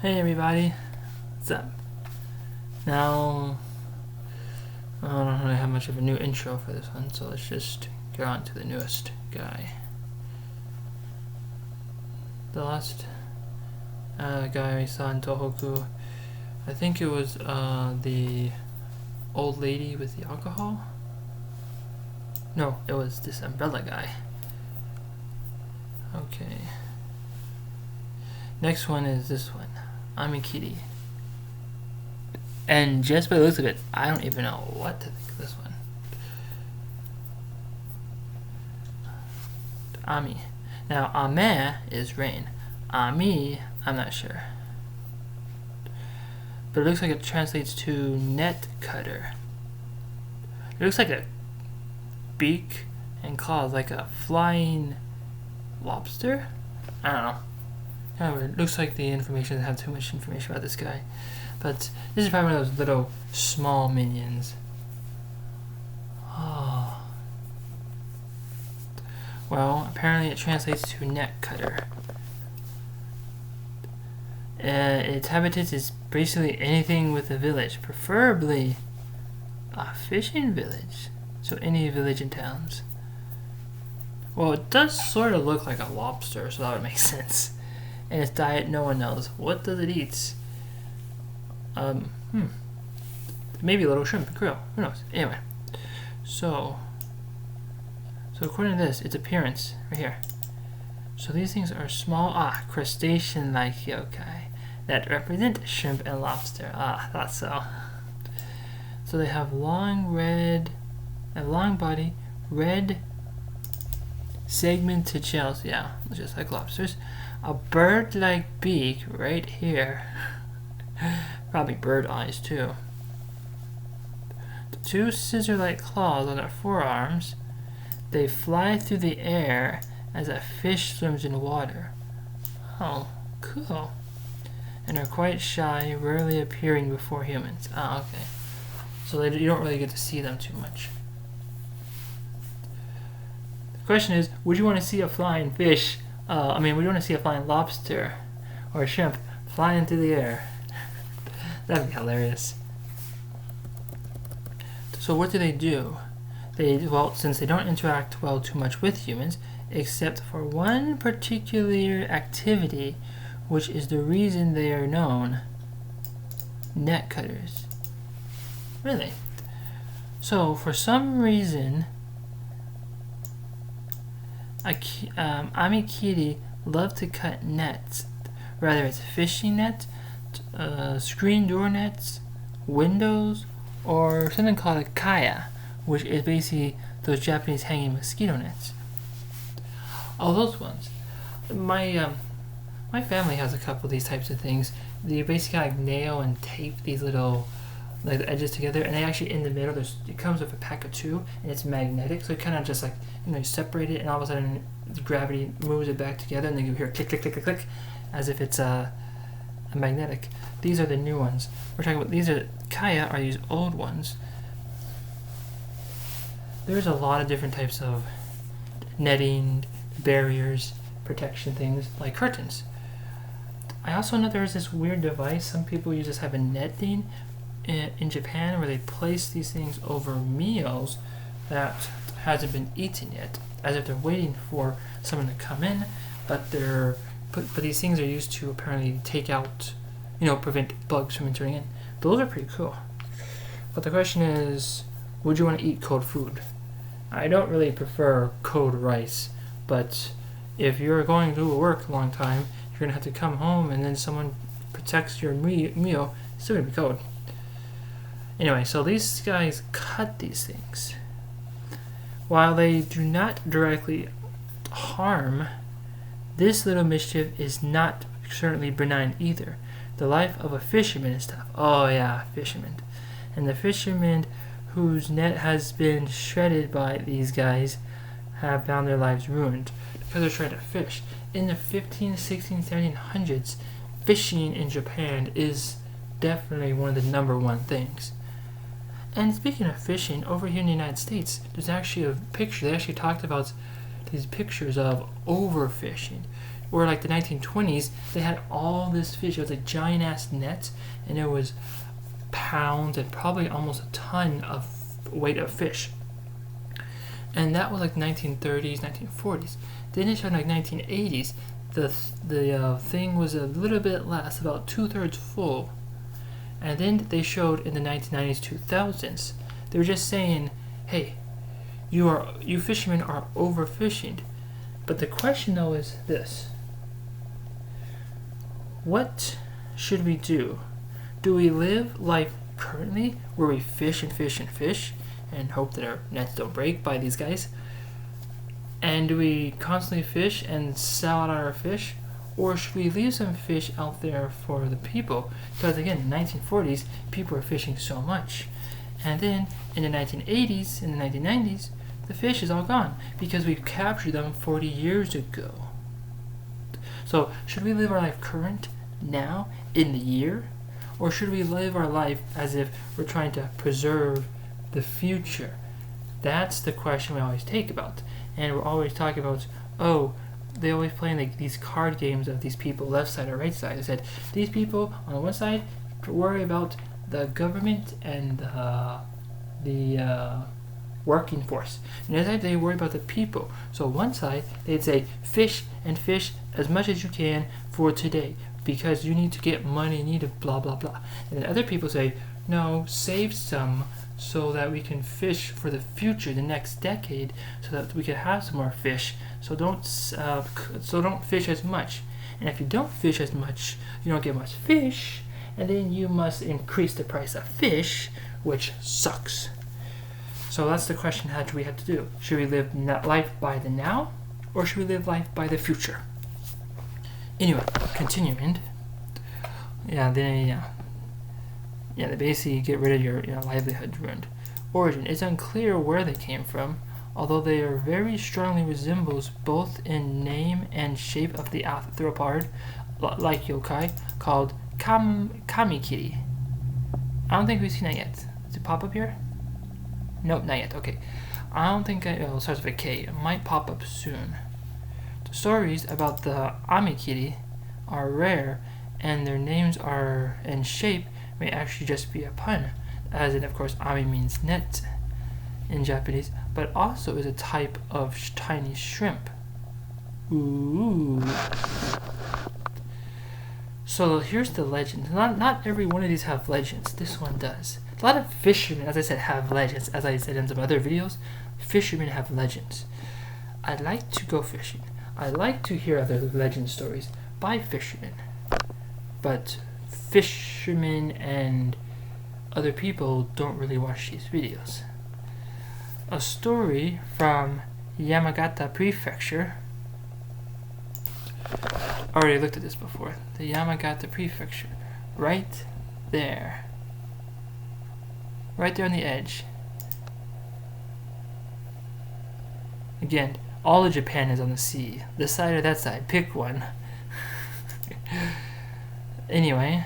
Hey everybody, what's up? Now, I don't really have much of a new intro for this one, so let's just get on to the newest guy. The last guy we saw in Tohoku, I think it was the old lady with the alcohol? No, it was this umbrella guy. Okay. Next one is this one, Amikiri. And just by the looks of it, I don't even know what to think of this one. Ami. Now, Ame is rain. Ami, I'm not sure. But it looks like it translates to net cutter. It looks like a beak and claws, like a flying lobster? I don't know. However, it looks like the information doesn't have too much information about this guy. But this is probably one of those little small minions. Oh. Well, apparently it translates to net cutter. Its habitat is basically anything with a village, preferably a fishing village. So any village and towns. Well, it does sort of look like a lobster, so that would make sense. And its diet, no one knows. What does it eat? Maybe a little shrimp and krill. Who knows? Anyway, so according to this, its appearance right here. So these things are small, crustacean-like yokai that represent shrimp and lobster. I thought so. So they have long body, red segmented shells. Yeah, just like lobsters. A bird-like beak right here. Probably bird eyes too. Two scissor-like claws on their forearms. They fly through the air as a fish swims in water. Oh, cool. And are quite shy, rarely appearing before humans. Okay. So you don't really get to see them too much. The question is, would you want to see a flying fish? Would you want to see a flying lobster or a shrimp flying through the air? That'd be hilarious. So what do? Since they don't interact too much with humans, except for one particular activity, which is the reason they are known, net cutters. Really? So for some reason, Amikiri love to cut nets, whether it's fishing nets, screen door nets, windows, or something called a kaya, which is basically those Japanese hanging mosquito nets. Oh, those ones. My family has a couple of these types of things. They basically like nail and tape these little the edges together, and they actually in the middle it comes with a pack of two, and it's magnetic, so it kind of just like you separate it, and all of a sudden the gravity moves it back together, and then you hear click click click click click, as if it's a magnetic. These are the new ones. We're talking about these are kaya are these old ones. There's a lot of different types of netting, barriers, protection things like curtains. I also know there's this weird device some people use this type of netting in Japan where they place these things over meals that hasn't been eaten yet, as if they're waiting for someone to come in, but these things are used to apparently take out, prevent bugs from entering in. Those are pretty cool. But the question is, would you want to eat cold food? I don't really prefer cold rice, but if you're going to work a long time, you're going to have to come home and then someone protects your meal, it's still going to be cold. Anyway, so these guys cut these things. While they do not directly harm, this little mischief is not certainly benign either. The life of a fisherman is tough. Oh yeah, fisherman. And the fishermen whose net has been shredded by these guys have found their lives ruined because they're trying to fish. In the 15, 16, 1700s, fishing in Japan is definitely one of the number one things. And speaking of fishing, over here in the United States, there's actually a picture. They actually talked about these pictures of overfishing. Or like the 1920s, they had all this fish. It was a giant ass net, and it was pounds and probably almost a ton of weight of fish. And that was like 1930s, 1940s. Then it showed like 1980s. The thing was a little bit less, about 2/3 full. And then they showed in the 1990s, 2000s. They were just saying, hey, you fishermen are overfishing. But the question though is this: what should we do? Do we live life currently where we fish and fish and fish and hope that our nets don't break by these guys? And do we constantly fish and sell out our fish? Or should we leave some fish out there for the people? Because again, in the 1940s, people were fishing so much. And then in the 1980s, in the 1990s, the fish is all gone because we captured them 40 years ago. So should we live our life current, now, in the year? Or should we live our life as if we're trying to preserve the future? That's the question we always take about. And we're always talking about, they always play like these card games of these people, left side or right side. They said, these people on the one side worry about the government and the working force. And the other side, they worry about the people. So one side, they'd say, fish and fish as much as you can for today, because you need to get money, you need to blah, blah, blah. And then other people say, no, save some so that we can fish for the future, the next decade, so that we can have some more fish. So don't fish as much. And if you don't fish as much, you don't get much fish, and then you must increase the price of fish, which sucks. So that's the question: how do we have to do? Should we live life by the now, or should we live life by the future? Anyway, continuing. They basically get rid of your livelihood ruined. Origin. It's unclear where they came from, although they are very strongly resembles both in name and shape of the arthropod, like yokai, called Amikiri. I don't think we've seen that yet. Does it pop up here? Nope, not yet. Okay. I don't think it starts with a K. It might pop up soon. The stories about the Amikiri are rare, and their names are and shape may actually just be a pun, as in, of course, ami means net in Japanese, but also is a type of tiny shrimp. Ooh. So here's the legend. Not every one of these have legends. This one does. A lot of fishermen, as I said, have legends. As I said in some other videos, fishermen have legends. I like to go fishing. I like to hear other legend stories by fishermen. But fishermen and other people don't really watch these videos. A story from Yamagata Prefecture. I already looked at this before. The Yamagata Prefecture. Right there. Right there on the edge. Again, all of Japan is on the sea. This side or that side. Pick one. Anyway,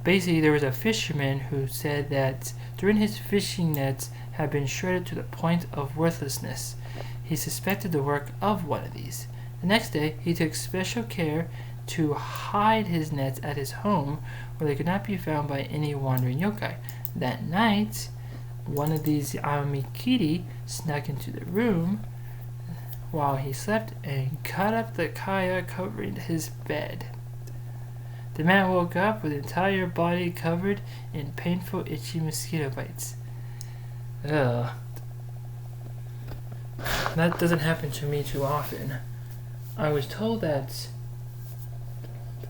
basically there was a fisherman who said that during his fishing nets had been shredded to the point of worthlessness. He suspected the work of one of these. The next day, he took special care to hide his nets at his home where they could not be found by any wandering yokai. That night, one of these Amikiri snuck into the room while he slept and cut up the kaya covering his bed. The man woke up with his entire body covered in painful, itchy mosquito bites. Ugh. That doesn't happen to me too often. I was told that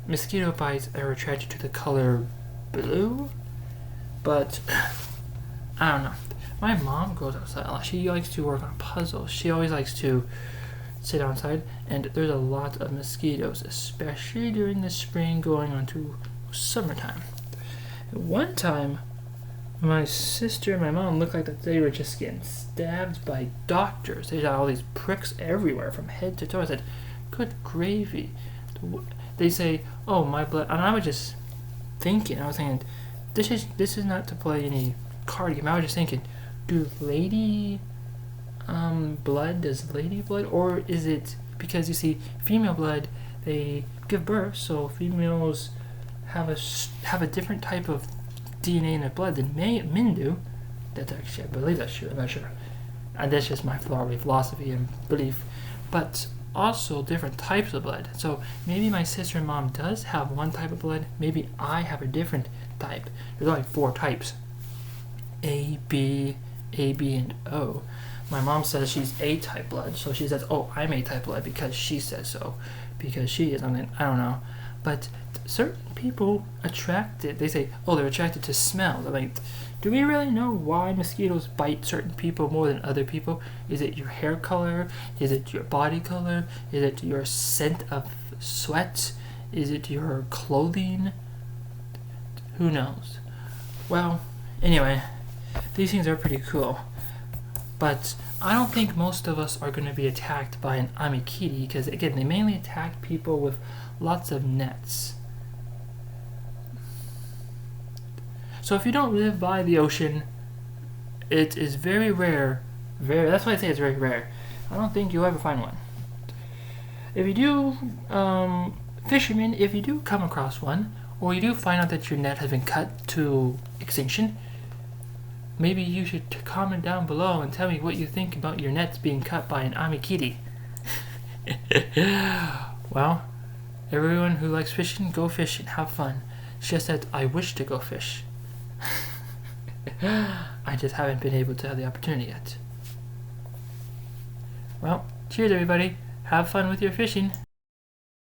mosquito bites are attracted to the color blue, but I don't know. My mom goes outside a lot. She likes to work on puzzles. She always likes to sit outside, and there's a lot of mosquitoes, especially during the spring going on to summertime. One time, my sister and my mom looked like that they were just getting stabbed by doctors. They had all these pricks everywhere from head to toe. I said, good gravy. They say, oh, my blood. And I was just thinking, this is not to play any card game. I was just thinking, do lady blood as lady blood, or is it because you see female blood, they give birth, so females have a different type of DNA in their blood than men do. That's actually, I believe that's true. I'm not sure. And that's just my philosophy and belief. But also different types of blood. So maybe my sister and mom does have one type of blood. Maybe I have a different type. There's only 4 types: A, B, and O. My mom says she's A type blood, so she says, "Oh, I'm A type blood because she says so, because she is." I mean, I don't know, but certain people attracted. They say, "Oh, they're attracted to smell." I mean, do we really know why mosquitoes bite certain people more than other people? Is it your hair color? Is it your body color? Is it your scent of sweat? Is it your clothing? Who knows? Well, anyway, these things are pretty cool. But I don't think most of us are going to be attacked by an Amikiri, because again, they mainly attack people with lots of nets. So if you don't live by the ocean, it is very rare. That's why I say it's very rare. I don't think you'll ever find one. If you do, fishermen, if you do come across one, or you do find out that your net has been cut to extinction, maybe you should comment down below and tell me what you think about your nets being cut by an Amikiri. Well, everyone who likes fishing, go fishing, have fun. It's just that I wish to go fish. I just haven't been able to have the opportunity yet. Well, cheers everybody. Have fun with your fishing.